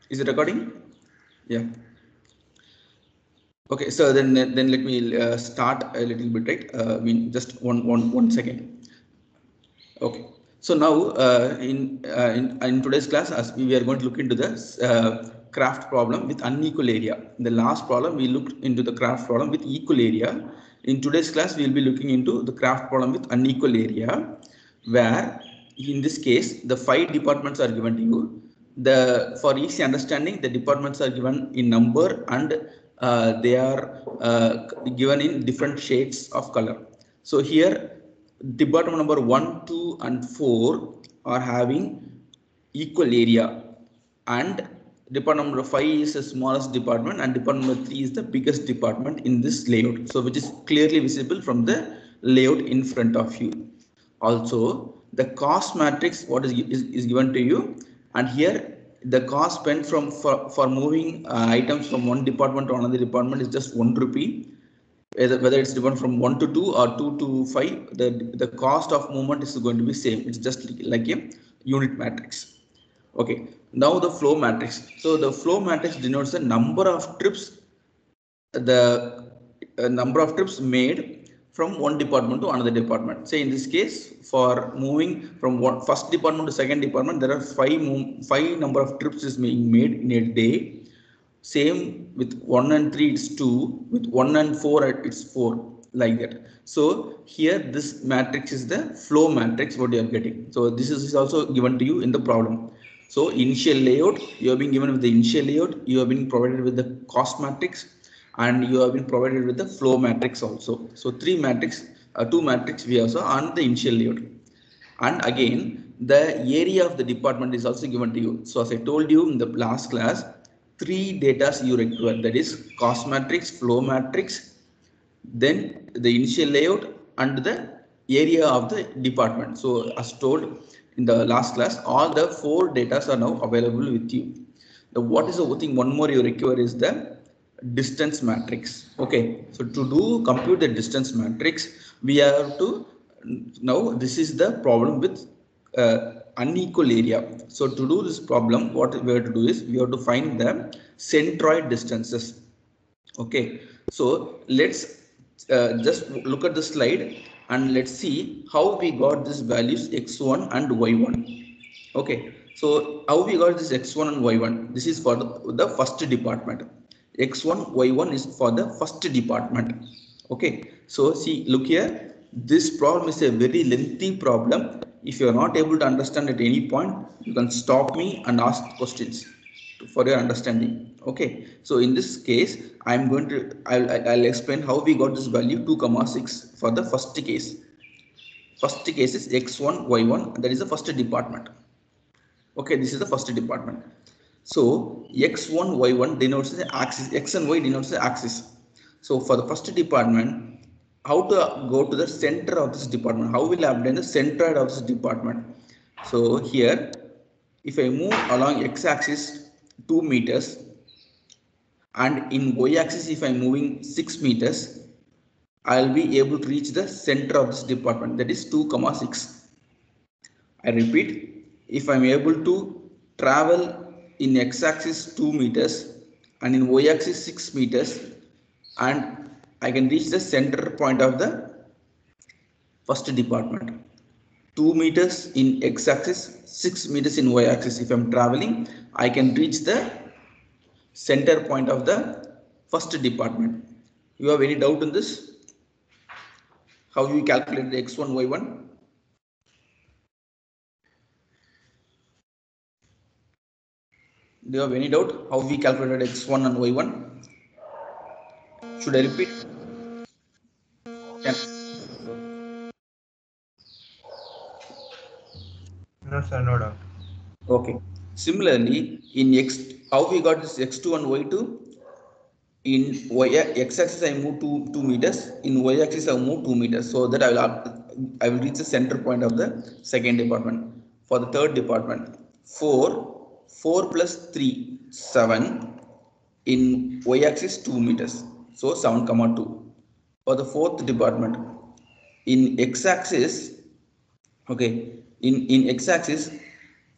Is it recording? Yeah. Okay, so then let me start a little bit, right? I mean, just one second. Okay. So now in today's class, as we are going to look into the craft problem with unequal area. In the last problem, we looked into the craft problem with equal area. In today's class, we will be looking into the craft problem with unequal area, where in this case the 5 departments are given to you. For easy understanding, the departments are given in number, and they are given in different shades of color. So here department number 1, 2 and 4 are having equal area, and department number 5 is the smallest department, and department number 3 is the biggest department in this layout, so which is clearly visible from the layout in front of you. Also the cost matrix what is given to you, and here the cost spent for moving items from one department to another department is just 1 rupee. Whether it's different from 1 to 2 or 2 to 5, the cost of movement is going to be same. It's just like a unit matrix. Okay, now the flow matrix. So the flow matrix denotes the number of trips, the number of trips made from one department to another department. Say in this case, for moving from first department to second department, there are five number of trips is being made in a day. Same with 1 and 3 it's 2, with 1 and 4 it's 4, like that. So here this matrix is the flow matrix what you are getting. So this is also given to you in the problem. So initial layout, you have been given with the initial layout, you have been provided with the cost matrix, and you have been provided with the flow matrix also. So two matrix we also on the initial layout. And again the area of the department is also given to you. So as I told you in the last class, 3 data you require, that is cost matrix, flow matrix, then the initial layout and the area of the department. So as told in the last class, all the 4 data are now available with you. The what is the thing one more you require is the distance matrix. Okay, so to do compute the distance matrix, we have to, now this is the problem with unequal area. So to do this problem, what we have to do is we have to find the centroid distances. Okay, so let's just look at the slide and let's see how we got these values x1 and y1. Okay, so how we got this x1 and y1? This is for the first department. X1, y1 is for the first department. Okay, so see, look here. This problem is a very lengthy problem. If you are not able to understand at any point, you can stop me and ask questions for your understanding. Okay, so in this case, I'll explain how we got this value 2,6 for the first case. First case is x1, y1. That is the first department. Okay, this is the first department. So x1, y1 denotes the axis, x and y denotes the axis. So for the first department, how to go to the center of this department? How will I obtain the centroid of this department? So here, if I move along x-axis 2 meters, and in y-axis if I am moving 6 meters, I will be able to reach the center of this department, that is 2,6. I repeat, if I am able to travel in x-axis 2 meters and in y-axis 6 meters, and I can reach the center point of the first department. 2 meters in x-axis, 6 meters in y-axis. If I am traveling, I can reach the center point of the first department. You have any doubt in this? How you calculate the x1, y1? Do you have any doubt how we calculated x1 and y1? Should I repeat? No, sir, no doubt. Okay. Similarly, in x, how we got this x2 and y2? In x-axis I move 2 meters. In y-axis I move 2 meters. So that I will reach the center point of the second department. For the third department, 4 plus 3, 7. In y-axis 2 meters. So 7,2. For the fourth department, in x-axis, okay, in x-axis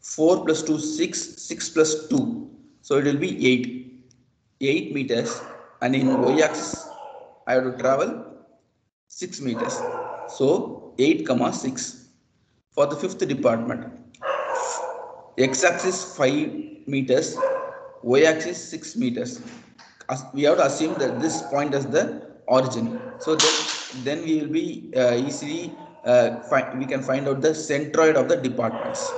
4 plus 2, 6, 6 plus 2. So it will be 8 meters, and in y-axis I have to travel 6 meters. So 8 comma 6. For the fifth department, x-axis 5 meters, y-axis 6 meters. We have to assume that this point is the origin. So then we will be easily we can find out the centroid of the departments.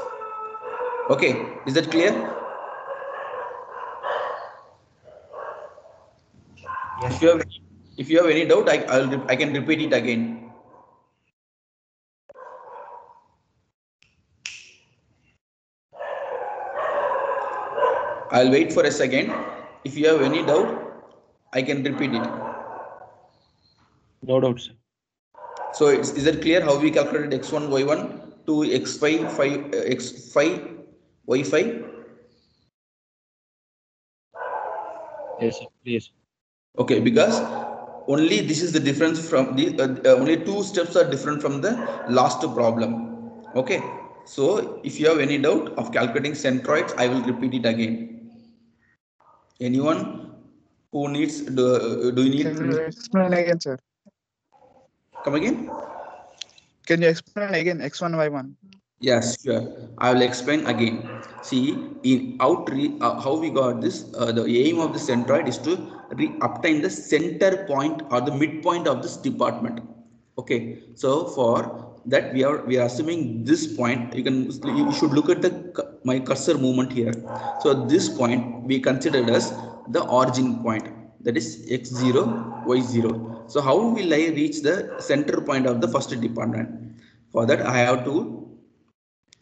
Okay, is that clear? Yes, If you sir. have if you have any doubt, I can repeat it again. I'll wait for a second. If you have any doubt, I can repeat it. No doubt, sir. So is it clear how we calculated x1 y1 to x5 x5 y5? Yes, sir. Please. Okay, because only this is the difference from the only two steps are different from the last problem. Okay, so if you have any doubt of calculating centroids, I will repeat it again. Anyone who needs do you Can need you explain again, sir? come again? Can you explain again x1, y1? Yes, sure. I will explain again. See, in how we got this, the aim of the centroid is to obtain the center point or the midpoint of this department. Okay, so for that we are assuming this point. You should look at the my cursor movement here. So this point we considered as the origin point, that is x0 y0. So how will I reach the center point of the first department? For that I have to,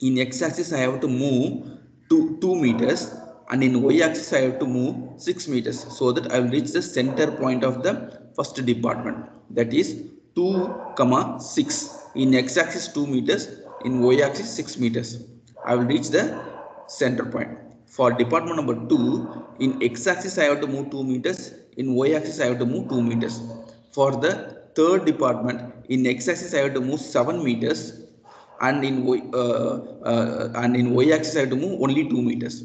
in x-axis I have to move to 2 meters, and in y-axis I have to move 6 meters, so that I will reach the center point of the first department, that is 2 comma 6. In x-axis 2 meters, in y-axis 6 meters, I will reach the center point. For department number 2, in x-axis I have to move 2 meters, in y-axis I have to move 2 meters. For the third department, in x-axis I have to move 7 meters, and in y-axis I have to move only 2 meters.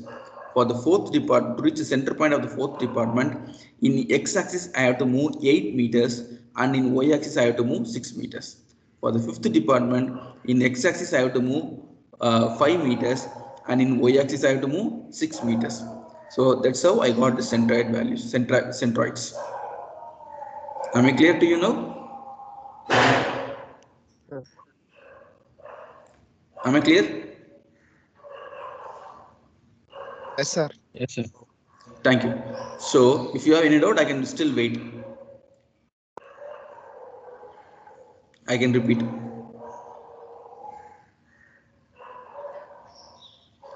For the fourth department, to reach the center point of the fourth department, in x-axis I have to move 8 meters, and in y-axis I have to move 6 meters. For the fifth department, in x-axis I have to move 5 meters, and in y-axis I have to move 6 meters. So that's how I got the centroid values, centroids. Am I clear to you now? Sir. Am I clear? Yes, sir. Yes, sir. Thank you. So if you have any doubt, I can still wait. I can repeat.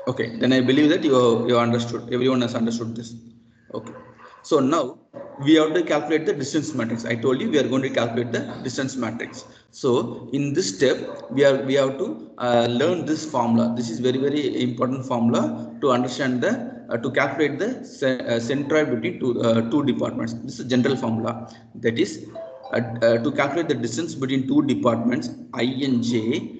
Okay, then I believe that you understood. Everyone has understood this. Okay. So now we have to calculate the distance matrix. I told you we are going to calculate the distance matrix. So in this step, we have to learn this formula. This is very important formula to understand the to calculate the centroid between two departments. This is a general formula. That is to calculate the distance between two departments I and j.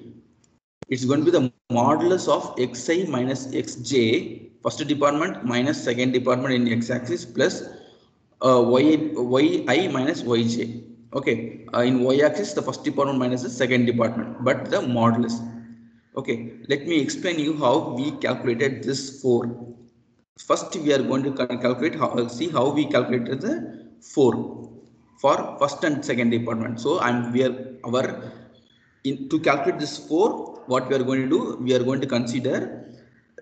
It's going to be the modulus of xi minus xj, first department minus second department in x-axis, plus yi minus yj. Okay, in y-axis the first department minus the second department, but the modulus. Okay, let me explain you how we calculated this 4. First we are going to calculate see how we calculated the 4 for first and second department. So we are our to calculate this 4, what we are going to do, we are going to consider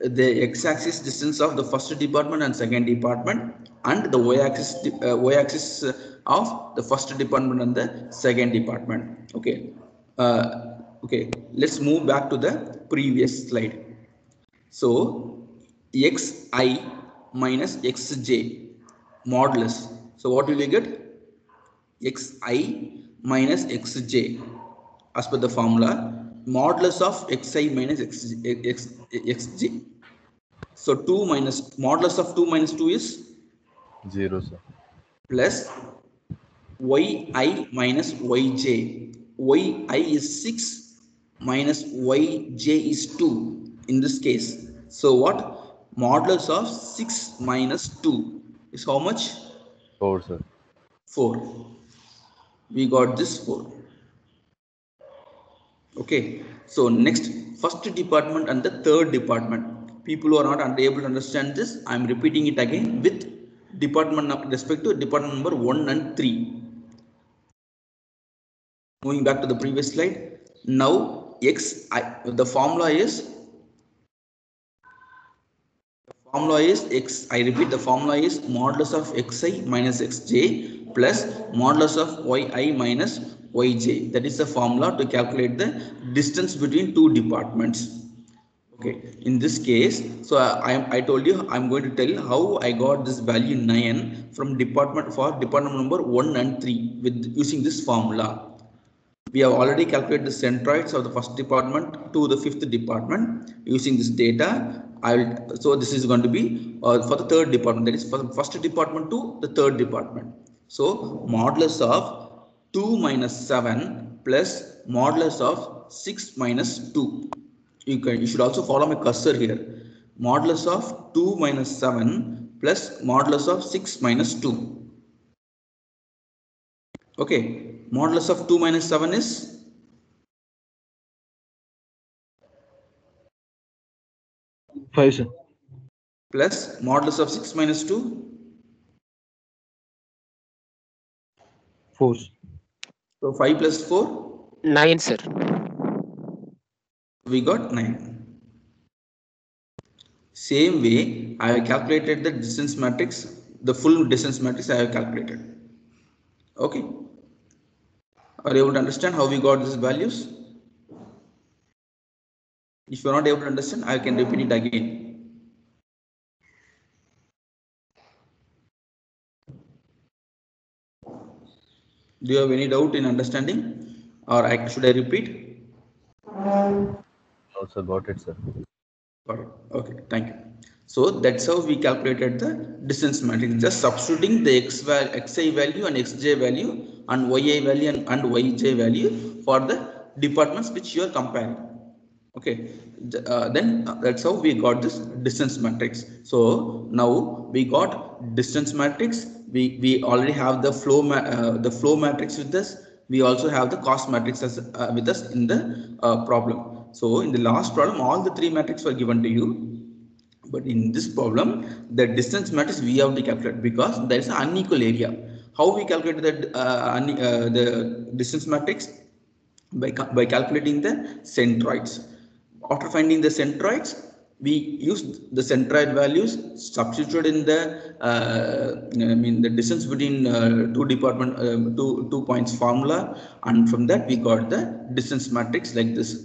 the x-axis distance of the first department and second department, and the y-axis of the first department and the second department. Okay, okay, let's move back to the previous slide. So xi minus xj modulus. So what will we get? Xi minus xj, as per the formula, modulus of xi minus xj. So 2 minus modulus of 2 minus 2 is 0, sir. plus yi minus yj. Yi is 6 minus yj is 2 in this case. So what? Modulus of 6 minus 2 is how much? 4, sir. 4. We got this 4. Okay. So next, first department and the third department. People who are not able to understand this, I am repeating it again with respect to department number 1 and 3. Moving back to the previous slide. Now the formula is x. I repeat, the formula is modulus of xi minus xj plus modulus of yi minus yj. That is the formula to calculate the distance between two departments. Okay, in this case, so I told you I'm going to tell how I got this value 9 from department number 1 and 3 with using this formula. We have already calculated the centroids of the first department to the fifth department using this data. So this is going to be for the third department, that is for the first department to the third department. So modulus of 2 minus 7 plus modulus of 6 minus 2. You should also follow my cursor here. Modulus of 2 minus 7 plus modulus of 6 minus 2. Okay, modulus of 2 minus 7 is 5, sir. plus modulus of 6 minus 2. 4, sir. So 5 plus 4, 9, sir. we got 9. Same way, I have calculated the distance matrix, the full distance matrix I have calculated. Okay. Are you able to understand how we got these values? If you are not able to understand, I can repeat it again. Do you have any doubt in understanding, or should I repeat? No, sir. Got it, sir. Got it. Okay, thank you. So that's how we calculated the distance matrix, just substituting the xi value and xj value and yi value and yj value for the departments which you are comparing. Okay, then that's how we got this distance matrix. So now we got distance matrix. We already have the flow matrix with us. We also have the cost matrix with us in the problem. So in the last problem, all the three matrices were given to you. But in this problem, the distance matrix we have to calculate because there is an unequal area. How we calculate the distance matrix? By calculating the centroids. After finding the centroids, we used the centroid values, substituted in the the distance between two points formula, and from that we got the distance matrix like this.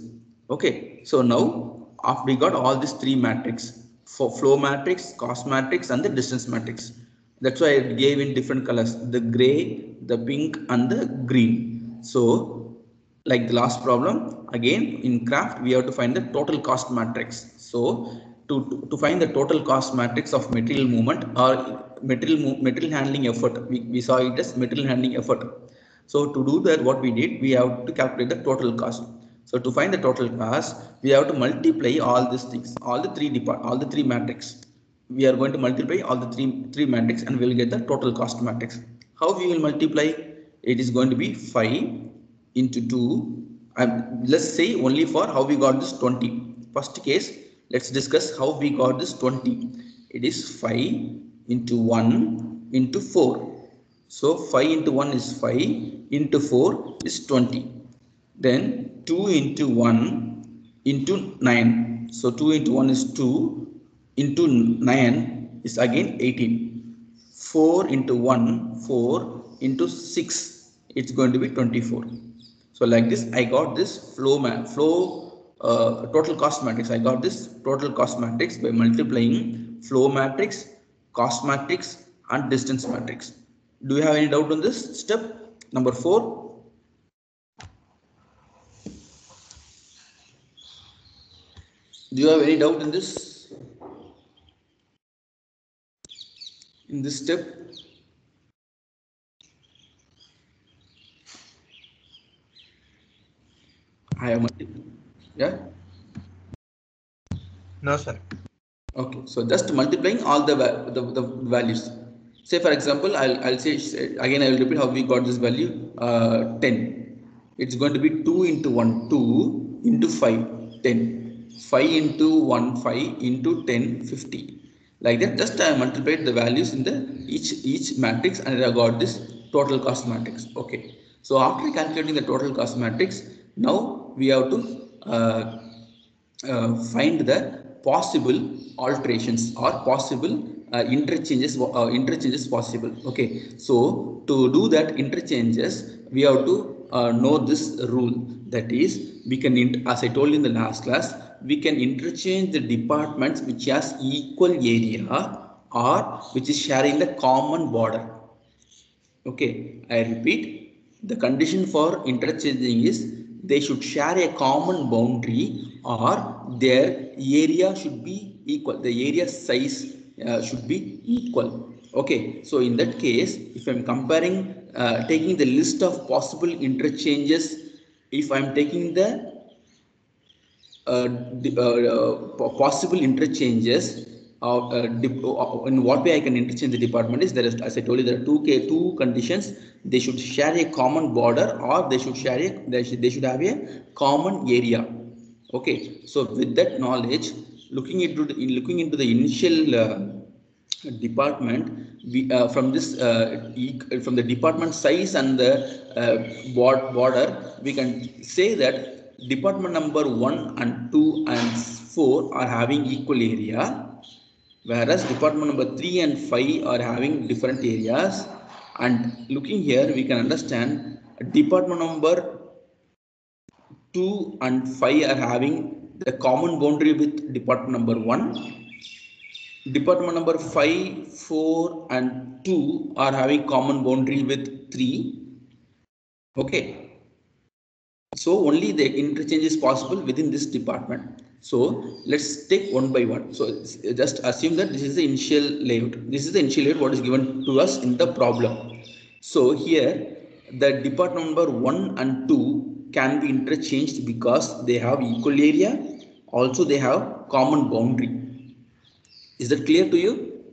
Okay, so now after we got all these three matrices for flow matrix, cost matrix, and the distance matrix. That's why I gave in different colors: the gray, the pink, and the green. So like the last problem, again in craft we have to find the total cost matrix. So to find the total cost matrix of material movement or material handling effort, we saw it as material handling effort. So to do that, what we did, we have to calculate the total cost. So to find the total cost, we have to multiply all these things, all the three matrix. We are going to multiply all the three matrix and we will get the total cost matrix. How we will multiply? It is going to be 5 into 2. Let's say only for how we got this 20. First case, let's discuss how we got this 20. It is 5 into 1 into 4. So 5 into 1 is 5 into 4 is 20. Then 2 into 1 into 9. So 2 into 1 is 2 into 9 is again 18. 4 into 1, 4 into 6, it's going to be 24. So like this, I got this total cost matrix. I got this total cost matrix by multiplying flow matrix, cost matrix, and distance matrix. Do you have any doubt on this step? Number 4. Do you have any doubt in this? In this step? I have multiple. Yeah. No, sir. Okay, so just multiplying all the values. Say for example, I'll say again, I will repeat how we got this value 10. It's going to be 2 into 1, 2 into 5, 10. 5 into 1, 5 into 10, 50. Like that, just I multiplied the values in the each matrix and I got this total cost matrix. Okay. So after calculating the total cost matrix, now we have to find the possible alterations or possible interchanges possible. Okay, so to do that interchanges we have to know this rule, that is we can as I told in the last class, we can interchange the departments which has equal area or which is sharing the common border. Okay, I repeat, the condition for interchanging is they should share a common boundary or their area should be equal. The area size should be equal. Okay, so in that case, if I'm comparing, taking the list of possible interchanges, if I'm taking the possible interchanges in what way I can interchange the department is, there is, as I told you, there are two conditions. They should share a common border or they should share they should have a common area. Okay, so with that knowledge, looking into the initial department, we from this from the department size and the border, we can say that department number 1 and 2 and 4 are having equal area, whereas department number 3 and 5 are having different areas. And looking here, we can understand department number 2 and 5 are having the common boundary with department number 1. Department number 5, 4 and 2 are having common boundary with 3. Okay. So only the interchange is possible within this department. So let's take one by one. So just assume that this is the initial layout. This is the initial layout what is given to us in the problem. So here the department number 1 and 2 can be interchanged because they have equal area. Also they have common boundary. Is that clear to you?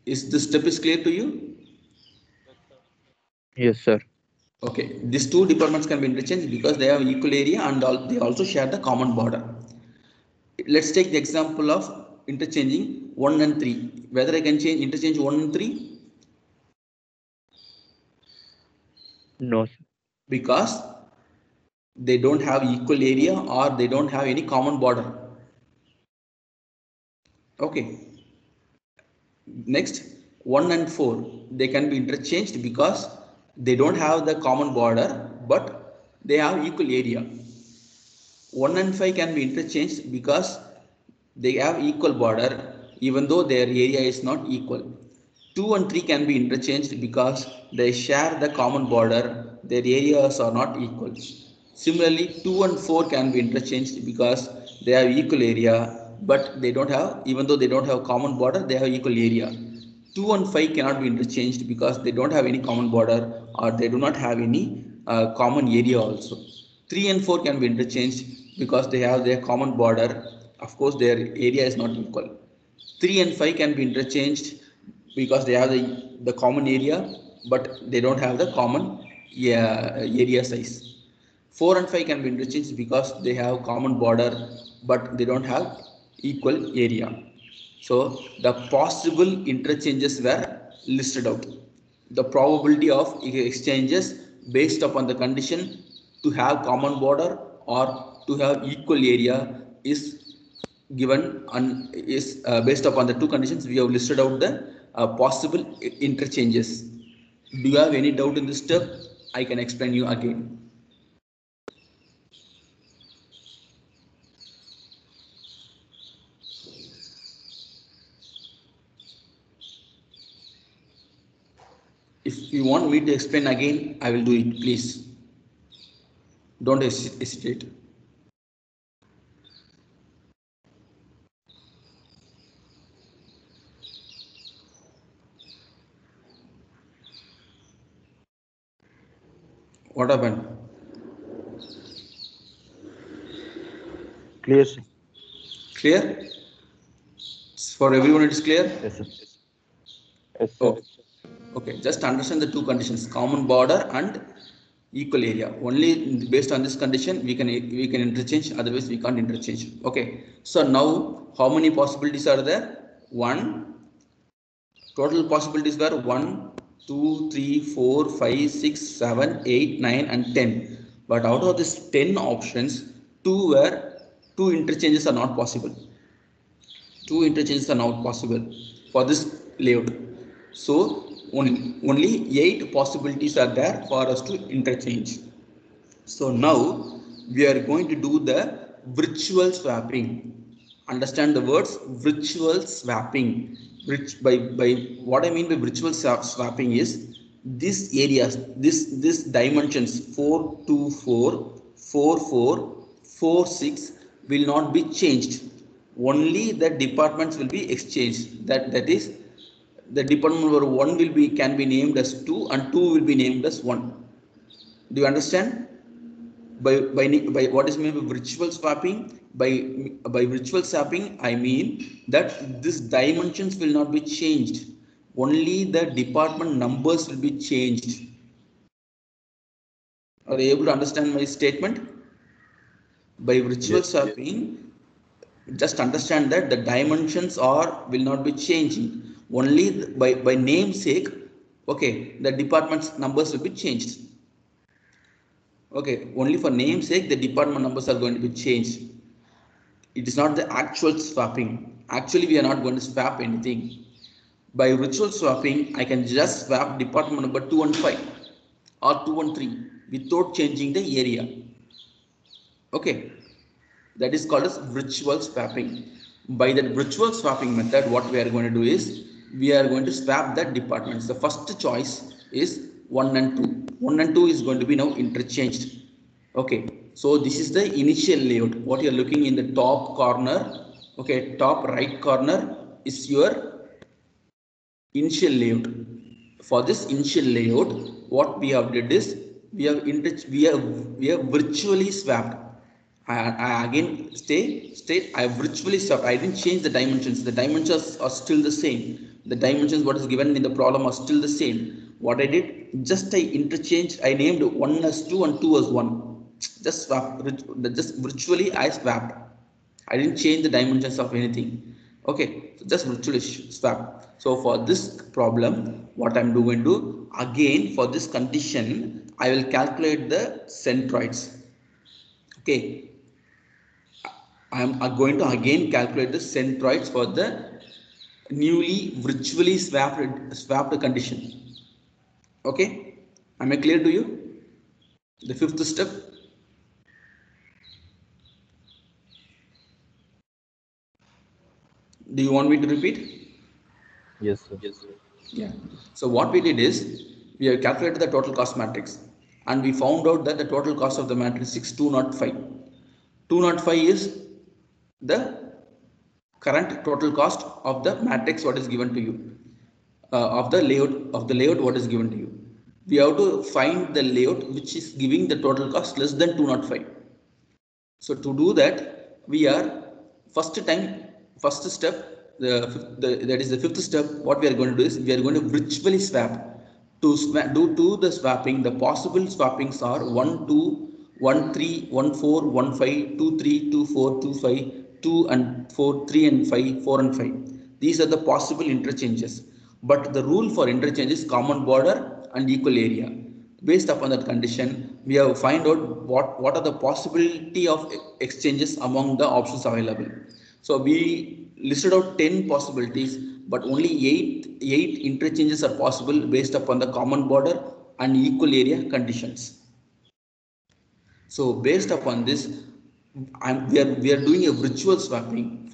Is this step is clear to you? Yes, sir. Okay, these two departments can be interchanged because they have equal area and they also share the common border. Let's take the example of interchanging 1 and 3. Whether I can interchange 1 and 3? No, sir. Because they don't have equal area or they don't have any common border. Okay. Next, 1 and 4, they can be interchanged because they don't have the common border but they have equal area. 1 and 5 can be interchanged because they have equal border even though their area is not equal. 2 and 3 can be interchanged because they share the common border, their areas are not equal. Similarly, 2 and 4 can be interchanged because they have equal area but they don't have, even though they don't have common border, they have equal area. 2 and 5 cannot be interchanged because they don't have any common border or they do not have any common area also. 3 and 4 can be interchanged because they have their common border. Of course, their area is not equal. 3 and 5 can be interchanged because they have the common area but they don't have the common area size. 4 and 5 can be interchanged because they have common border but they don't have equal area. So the possible interchanges were listed out. The probability of exchanges based upon the condition to have common border or to have equal area is given and is based upon the two conditions. We have listed out the possible interchanges. Do you have any doubt in this step? I can explain you again. If you want me to explain again, I will do it. Please don't hesitate. What happened? Clear, sir. Clear? For everyone it is clear? Yes, sir. Yes, sir. Okay. Okay, just understand the two conditions, common border and equal area. Only based on this condition we can interchange, otherwise we can't interchange. Okay. So now how many possibilities are there? One. Total possibilities were 1, 2, 3, 4, 5, 6, 7, 8, 9 and 10. But out of these 10 options, two interchanges are not possible. Two interchanges are not possible for this layout. So only 8 possibilities are there for us to interchange. So now we are going to do the virtual swapping. Understand the words virtual swapping. By what I mean by virtual swapping is this areas, this dimensions 424, 44, 46 will not be changed. Only the departments will be exchanged. That is the department number 1 will be can be named as 2 and 2 will be named as 1. Do you understand? By what is meant by virtual swapping? By virtual swapping I mean that these dimensions will not be changed, only the department numbers will be changed. Are you able to understand my statement? By virtual Yes. swapping, just understand that the dimensions are will not be changing, only by namesake. Okay, the department's numbers will be changed. Okay, only for namesake the department numbers are going to be changed. It is not the actual swapping. Actually we are not going to swap anything. By virtual swapping I can just swap department number 2 and 5 or 2 and 3 without changing the area. Okay, that is called as virtual swapping. By that virtual swapping method, what we are going to do is we are going to swap the departments. The first choice is 1 and 2. 1 and 2 is going to be now interchanged. Okay, so this is the initial layout. What you are looking in the top corner, okay, top right corner is your initial layout. For this initial layout, what we have did is we have virtually swapped. I again state I virtually swapped. I didn't change the dimensions. The dimensions are still the same. The dimensions what is given in the problem are still the same. What I did, just I interchanged. I named 1 as 2 and 2 as 1. Just swap. Just virtually I swapped. I didn't change the dimensions of anything. Okay, so just virtually swap. So for this problem, what I'm going to do, again for this condition I will calculate the centroids. Okay, I am going to again calculate the centroids for the newly virtually swapped condition. Okay, am I clear to you? The fifth step. Do you want me to repeat? Yes, sir. Yeah. So what we did is we have calculated the total cost matrix and we found out that the total cost of the matrix is 205. 205 is the current total cost of the matrix what is given to you, of the layout what is given to you. We have to find the layout which is giving the total cost less than 205. So to do that, we are first step, that is the fifth step. What we are going to do is we are going to virtually swap. To the swapping, the possible swappings are 1, 2, 1, 3, 1, 4, 1, 5, 2, 3, 2, 4, 2, 5, 2 and 4, 3 and 5, 4 and 5. These are the possible interchanges. But the rule for interchange is common border and equal area. Based upon that condition, we have find out what are the possibility of exchanges among the options available. So we listed out 10 possibilities, but only 8 interchanges are possible based upon the common border and equal area conditions. So based upon this, we are doing a virtual swapping.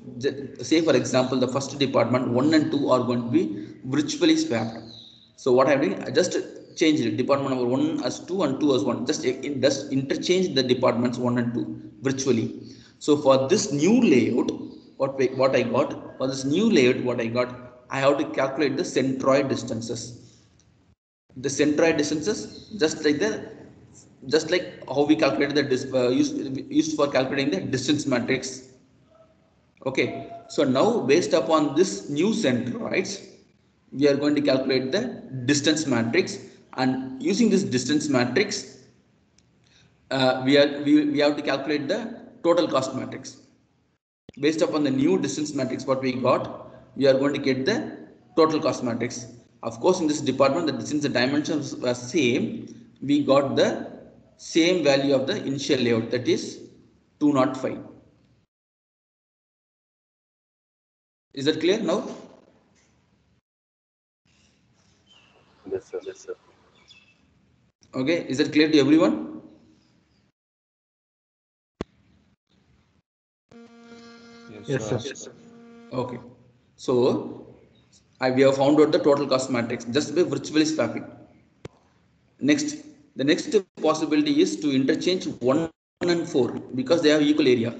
Say for example, the first department 1 and 2 are going to be virtually swapped. So what I'm doing, I just change it. Department number 1 as 2 and 2 as 1. Just interchange the departments 1 and 2 virtually. So for this new layout, what I got, for this new layout, what I got, I have to calculate the centroid distances. The centroid distances, just like the just like how we calculated the used for calculating the distance matrix. Okay, so now based upon this new centroids, we are going to calculate the distance matrix, and using this distance matrix, we have to calculate the total cost matrix. Based upon the new distance matrix what we got, we are going to get the total cost matrix. Of course, in this department, since the dimensions were same, we got the same value of the initial layout, that is 205. Is that clear now? Yes, sir. Yes, sir. Okay, is that clear to everyone? Yes, sir. Yes, sir. Okay, so we have found out the total cost matrix just by virtually swapping. Next, the next possibility is to interchange 1 and 4 because they have equal area.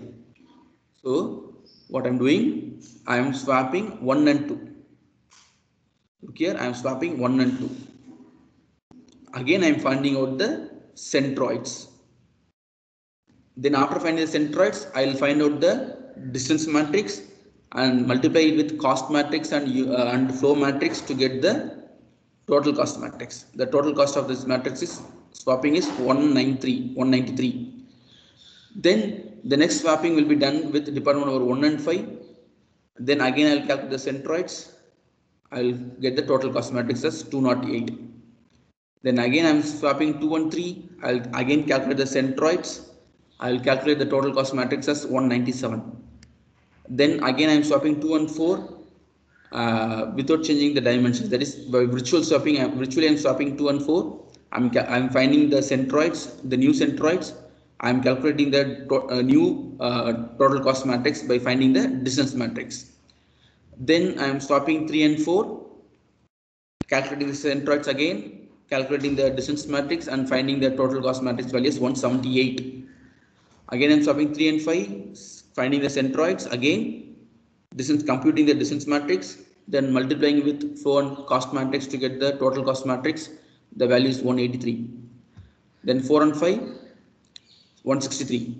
So what I'm doing, I am swapping 1 and 2. Look here, I am swapping 1 and 2. Again, I am finding out the centroids. Then after finding the centroids, I will find out the distance matrix and multiply it with cost matrix and flow matrix to get the total cost matrix. The total cost of this matrix is swapping is 193. Then the next swapping will be done with department number 1 and 5. Then again I will calculate the centroids. I will get the total cost matrix as 208. Then again I am swapping 2 and 3. I will again calculate the centroids. I will calculate the total cost matrix as 197. Then again I am swapping 2 and 4 without changing the dimensions. That is by virtual swapping. Virtually I am swapping 2 and 4. I'm finding the centroids, the new centroids. I am calculating the new total cost matrix by finding the distance matrix. Then I am swapping 3 and 4, calculating the centroids again, calculating the distance matrix and finding the total cost matrix value is 178. Again I am swapping 3 and 5, finding the centroids again, computing the distance matrix, then multiplying with flow and cost matrix to get the total cost matrix. The value is 183. Then 4 and 5, 163.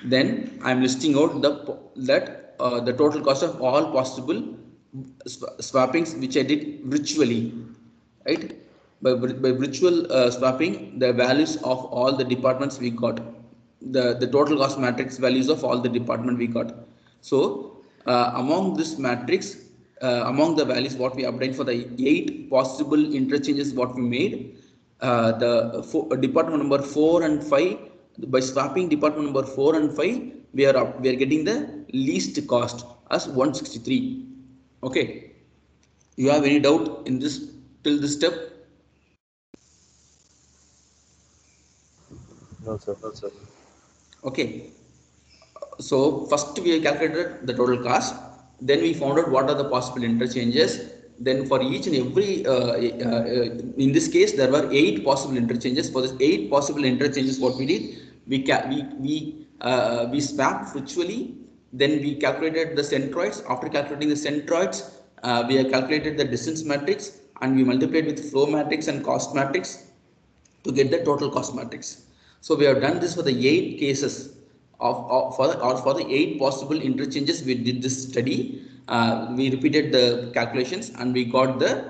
Then I am listing out the total cost of all possible swappings which I did virtually, right? By virtual swapping, the values of all the departments we got, the total cost matrix values of all the department we got. So among this matrix, among the values what we obtained for the 8 possible interchanges what we made, department number 4 and 5, by swapping department number 4 and 5, we are getting the least cost as 163. Okay, you have any doubt in this till this step? No, sir. No, sir. Okay, so first we calculated the total cost, then we found out what are the possible interchanges. Then for each and every in this case there were 8 possible interchanges. For this 8 possible interchanges, what we did, we swapped virtually. Then we calculated the centroids. After calculating the centroids, we have calculated the distance matrix and we multiplied with flow matrix and cost matrix to get the total cost matrix. So we have done this for the 8 cases for the 8 possible interchanges. We did this study. We repeated the calculations and we got the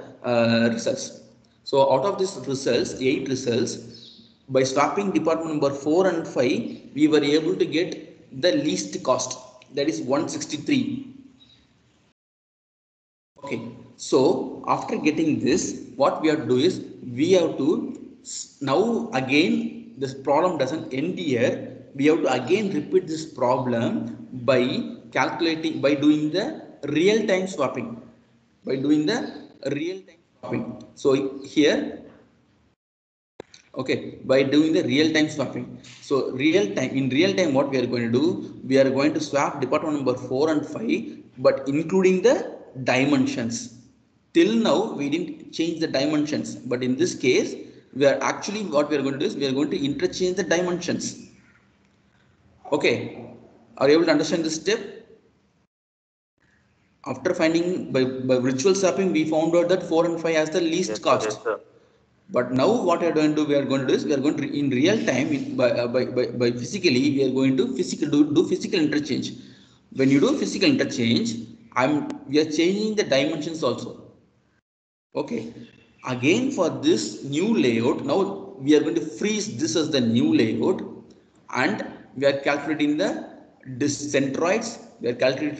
results. So out of these results, 8 results, by swapping department number 4 and 5, we were able to get the least cost, that is 163. Okay, so after getting this, what we have to do is we have to now again, this problem doesn't end here. We have to again repeat this problem by doing the real time swapping. So here, okay, by doing the real time swapping. So in real time what we are going to do, we are going to swap department number 4 and 5, but including the dimensions. Till now we didn't change the dimensions, but in this case we are actually, what we are going to do is we are going to interchange the dimensions. Okay, are you able to understand this step? After finding by virtual swapping, we found out that 4 and 5 has the least Yes, sir. cost. Yes, sir. But now what we are going to do, we are going to do is we are going to in real time by physically we are going to do physical interchange. When you do physical interchange, we are changing the dimensions also. Okay, again for this new layout, now we are going to freeze this as the new layout, and we are calculating the centroids. We are going to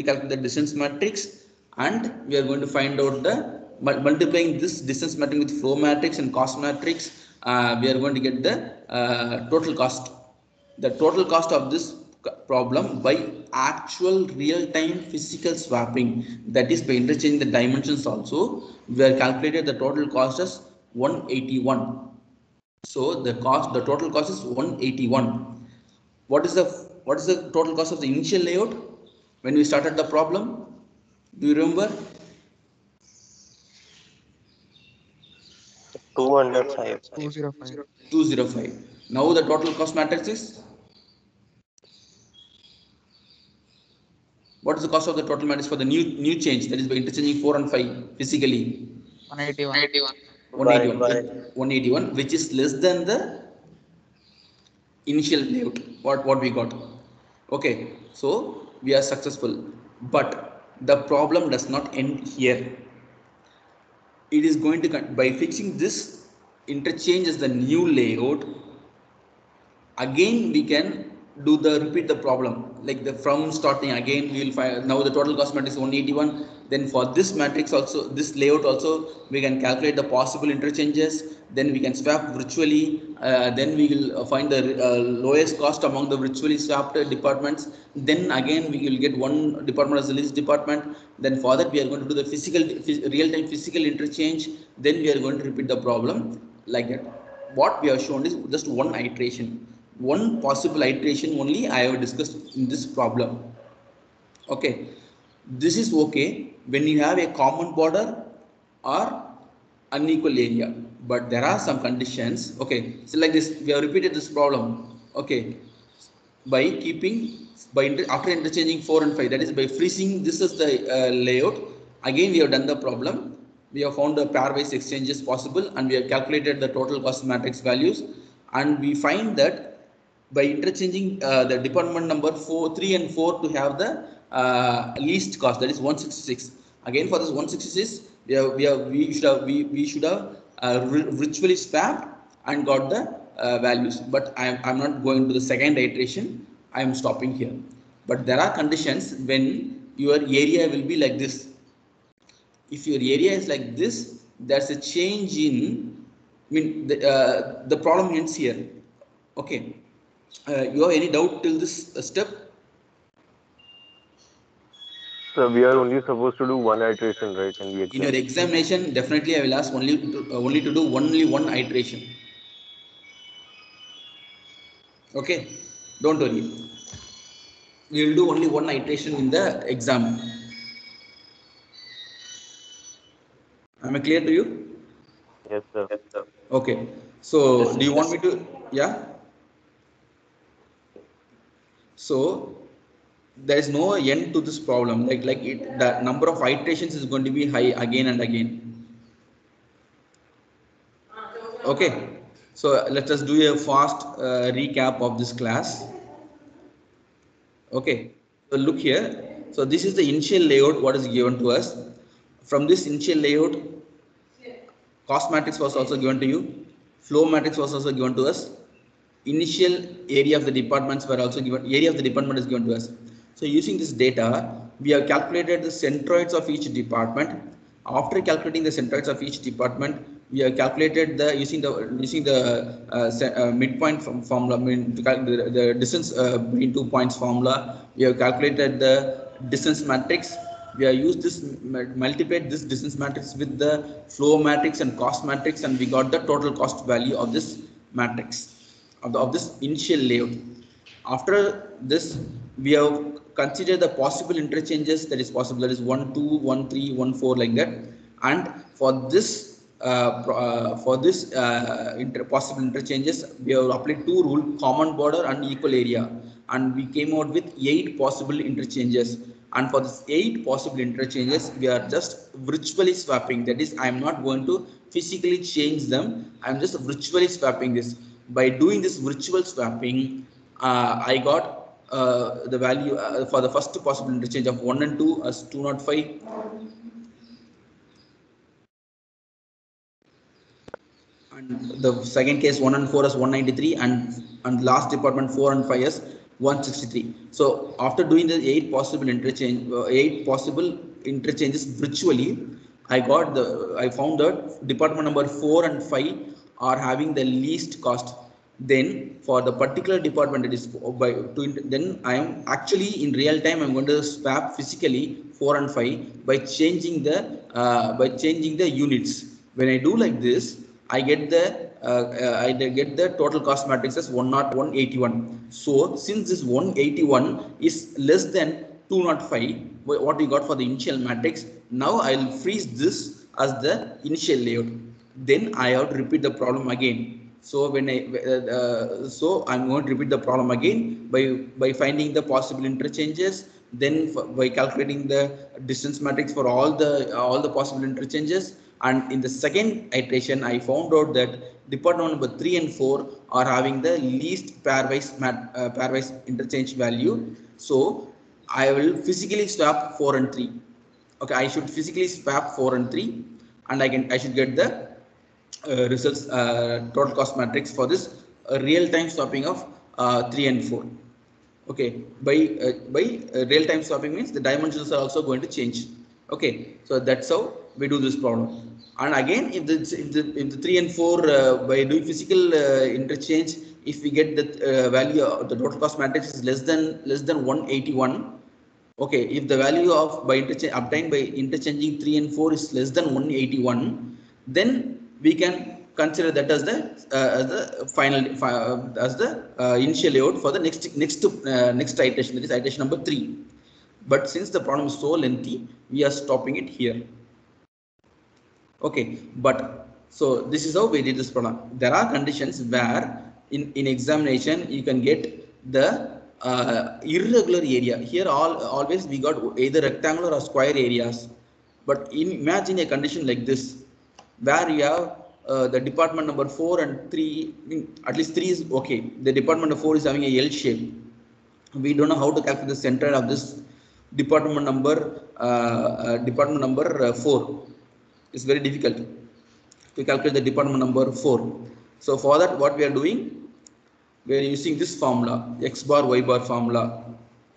calculate the distance matrix, and we are going to find out the multiplying this distance matrix with flow matrix and cost matrix. We are going to get the total cost. The total cost of this problem by actual real-time physical swapping, that is by interchanging the dimensions also, we have calculated the total cost as 181. So the total cost is 181. What is the total cost of the initial layout when we started the problem? Do you remember? 205. 205. 205. Now the total cost matrix is, what is the cost of the total matrix for the new change, that is by interchanging 4 and 5 physically? 181. 181, which is less than the initial layout what we got. Okay, so we are successful, but the problem does not end here. It is going to by fixing this interchange as the new layout, again we can repeat the problem, like the from starting again we will find. Now the total cost matrix is 181. Then for this matrix also, this layout also, we can calculate the possible interchanges, then we can swap virtually, then we will find the lowest cost among the virtually swapped departments. Then again we will get one department as the least department. Then for that we are going to do the real-time physical interchange. Then we are going to repeat the problem like that. What we have shown is just one iteration, one possible iteration only I have discussed in this problem. Okay, this is okay when you have a common border or unequal area, but there are some conditions. Okay, so like this we have repeated this problem. Okay, by keeping after interchanging 4 and 5, that is by freezing this is the layout. Again we have done the problem, we have found the pairwise exchanges possible, and we have calculated the total cost matrix values, and we find that by interchanging the department number 3 and 4 to have the least cost, that is 166. Again for this 166 we should have virtually swapped and got the values, but I'm not going to the second iteration. I am stopping here. But there are conditions when your area will be like this. If your area is like this, there's a change in, the problem ends here. Okay, you have any doubt till this step? So we are only supposed to do one iteration, right, in the In your exam? examination, definitely I will ask only to do only one iteration. Okay, don't worry. We will do only one iteration in the exam. Am I clear to you? Yes, sir. Okay. So Yes, do sir. you want me to? Yeah. So there is no end to this problem. The number of iterations is going to be high again and again. Okay. So let us do a fast recap of this class. Okay, so look here. So this is the initial layout what is given to us. From this initial layout, cost matrix was also given to you, flow matrix was also given to us, initial area of the departments were also given, area of the department is given to us. So using this data, we have calculated the centroids of each department. After calculating the centroids of each department, we have calculated the using the midpoint from formula, the distance between 2 points formula. We have calculated the distance matrix. We have used this, multiplied this distance matrix with the flow matrix and cost matrix, and we got the total cost value of this matrix, of this initial layout. After this, we have considered the possible interchanges that is possible, that is 1 2 1 3 1 4 like that. And for this possible interchanges, we have applied two rules: common border and equal area. and we came out with 8 possible interchanges. And for this 8 possible interchanges, we are just virtually swapping. That is, I am not going to physically change them. I am just virtually swapping this. By doing this virtual swapping, I got the value for the first possible interchange of 1 and 2 as 205. And the second case 1 and 4 is 193, and last department 4 and 5 is 163. So after doing the 8 possible interchanges virtually, I found that department number 4 and 5 are having the least cost. Then for the particular department, it is then I am actually in real time I'm going to swap physically 4 and 5 by changing the units. When I do like this, I get the total cost matrix as 181. So since this 181 is less than 205, what we got for the initial matrix, now I'll freeze this as the initial layout. Then I have to repeat the problem again. So so I'm going to repeat the problem again by finding the possible interchanges, then by calculating the distance matrix for all the possible interchanges. And in the second iteration, I found out that department number 3 and 4 are having the least pairwise interchange value. So I will physically swap 4 and 3. Okay, I should physically swap 4 and 3, and I should get the results total cost matrix for this real time swapping of 3 and 4. Okay, by real time swapping means the dimensions are also going to change. Okay, so that's how we do this problem. And again, if the 3 and 4 by doing physical interchange, if we get the value of the total cost matrix is less than 181. Okay, if the value of obtained by interchanging 3 and 4 is less than 181, then we can consider that as the final as the initial layout for the next iteration, that is iteration number 3. But since the problem is so lengthy, we are stopping it here. Okay, but so this is how we did this problem. There are conditions where in examination you can get the irregular area. Here always we got either rectangular or square areas. But imagine a condition like this, where you have the department number 4 and 3, at least 3 is okay. The department number 4 is having a L shape. We don't know how to calculate the center of this department number 4. It's very difficult to calculate the department number 4. So for that, what we are doing, we are using this formula, x bar y bar formula.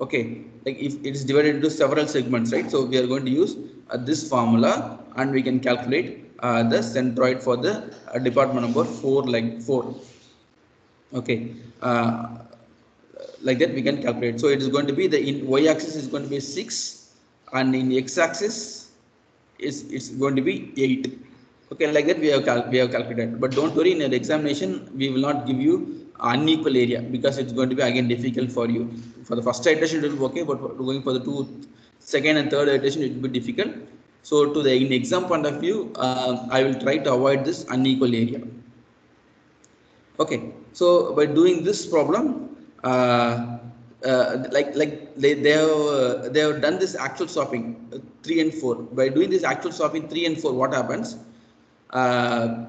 Okay, like if it is divided into several segments, right? So we are going to use this formula, and we can calculate the centroid for the department number 4, like 4. Okay, like that we can calculate. So it is going to be in y-axis is going to be 6, and in x-axis it's going to be 8. Okay, like that we have calculated. But don't worry, in an examination we will not give you unequal area, because it's going to be again difficult for you. For the first iteration it will be okay, but going for the second and third iteration it will be difficult. So in exam point of view, I will try to avoid this unequal area. Okay, so by doing this problem, like they have done this actual swapping 3 and 4. By doing this actual swapping 3 and 4, what happens? The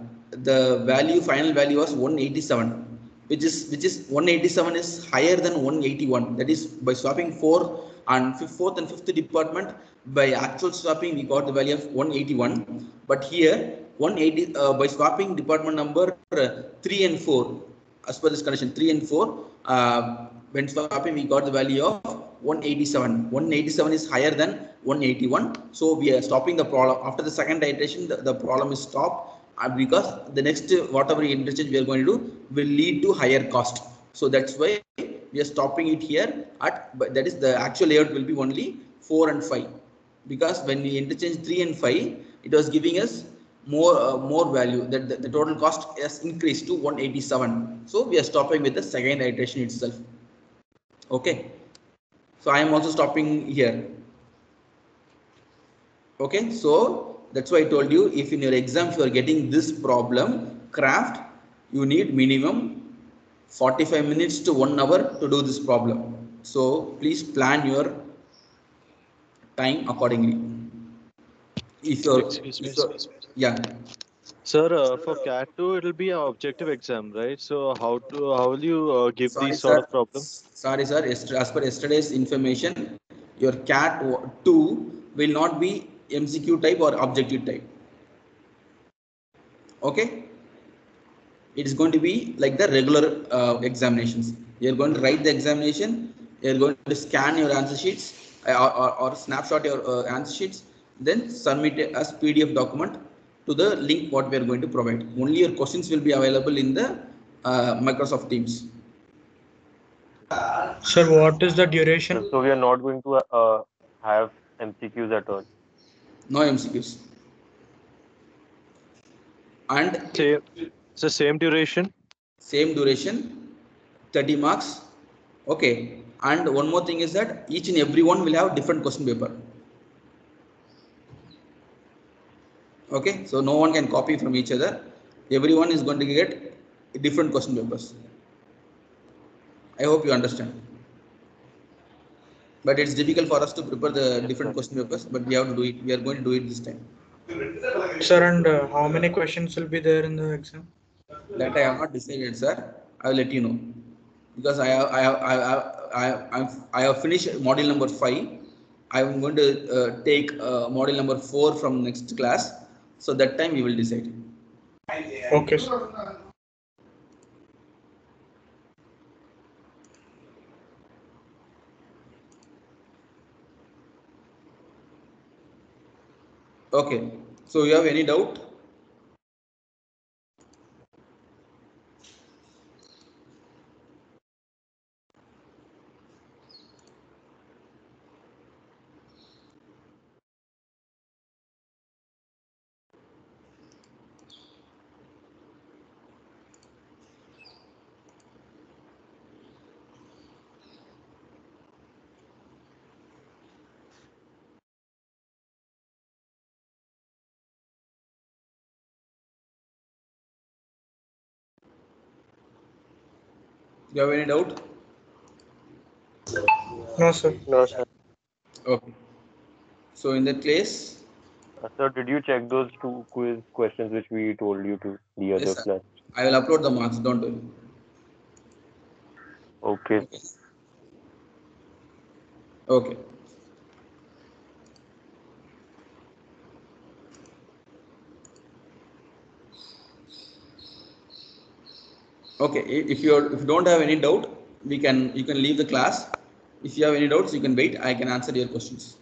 final value was 187, which is 187 is higher than 181. That is, by swapping 4 and 4th and 5th department, by actual swapping we got the value of 181. But here 180 by swapping department number 3 and 4, as per this condition 3 and 4, when swapping we got the value of 187. 187 is higher than 181, so we are stopping the problem. After the second iteration, the problem is stopped, because the next whatever interchange we are going to do will lead to higher cost. So that's why we are stopping it here but that is the actual layout will be only 4 and 5, because when we interchange 3 and 5, it was giving us more value, that the total cost has increased to 187. So we are stopping with the second iteration itself. Okay, so I am also stopping here. Okay, so that's why I told you, if in your exam you are getting this problem, craft, you need minimum 45 minutes to 1 hour to do this problem. So please plan your time accordingly. Excuse me. Yeah. Sir, for CAT 2, it'll be an objective exam, right? So how will you give Sorry, these sort sir. of problem? Sorry, sir. As per yesterday's information, your CAT 2 will not be MCQ type or objective type. Okay? It is going to be like the regular examinations. You are going to write the examination. You are going to scan your answer sheets or snapshot your answer sheets. Then submit it as PDF document to the link what we are going to provide. Only your questions will be available in the Microsoft Teams. Sir, what is the duration? So we are not going to have MCQs at all. No MCQs. And Same, it's the same duration. same duration, 30 marks. Okay. And one more thing is that each and every one will have different question paper. Okay. So no one can copy from each other. Everyone is going to get different question papers. I hope you understand. But it's difficult for us to prepare the different question papers, but we have to do it. We are going to do it this time. Sir, and how many questions will be there in the exam? That I have not decided, sir. I will let you know because I have finished module number 5. I am going to take module number 4 from next class. So that time we will decide. Okay, sir. Okay. So you have any doubt? You have any doubt? No, sir. No, sir. Okay. So in that case, Sir, did you check those 2 quiz questions which we told you to the yes, other sir. class? I will upload the marks. Don't worry. Okay. Okay. Okay. Okay. If you don't have any doubt, you can leave the class. If you have any doubts, you can wait. I can answer your questions.